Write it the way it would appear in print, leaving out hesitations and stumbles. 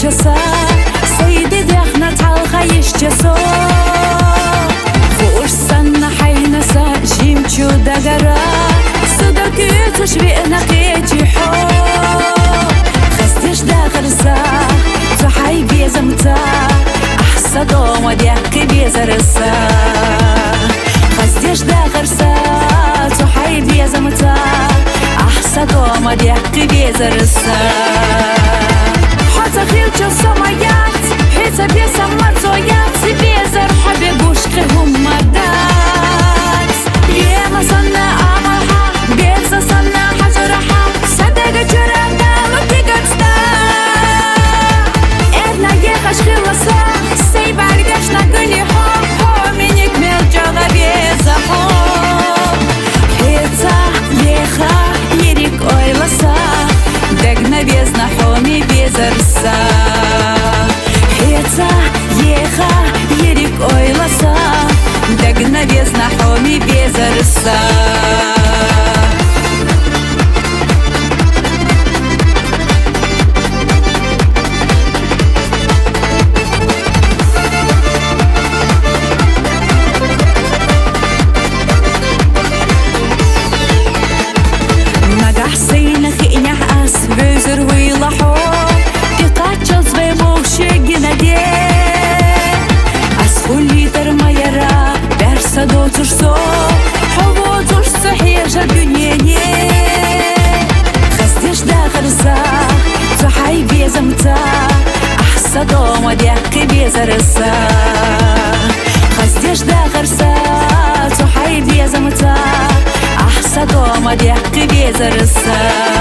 часа, سيدي دخنا تعلقا يشجسو فرصنا حينسا جيمشو دقرا صدقي تشبئنا قيتي حو خستش داخرسا تحي بيزمتا أحسا دوما ديحكي بيزرسا خستش داخرسا تحي بيزمتا أحسا دوما ديحكي بيزرسا حتى خيل جسميات حتى بيسمر زويات بيزر حبي بوشكي هم مدات ياما صنع عملها بيزا صنع حجرها صدق جراندا لطيقتنا إرنا يخش خلصا سيب عرقشنا قولي حب حب منك ملجغة بيزا حب حتى يخا يريك اويلسا دقنا بيزنا حومي بيزرسا حتى يخا يريك اويلسا دقنا بيزنا حومي بيزرسا Doturso, hava dursa hiyaja dünyeye خستش داخرسا تحي بيزمتا أحسا دوما ديحكي بيزرسا خستش داخرسا تحي بيزمتا أحسا دوما ديحكي بيزرسا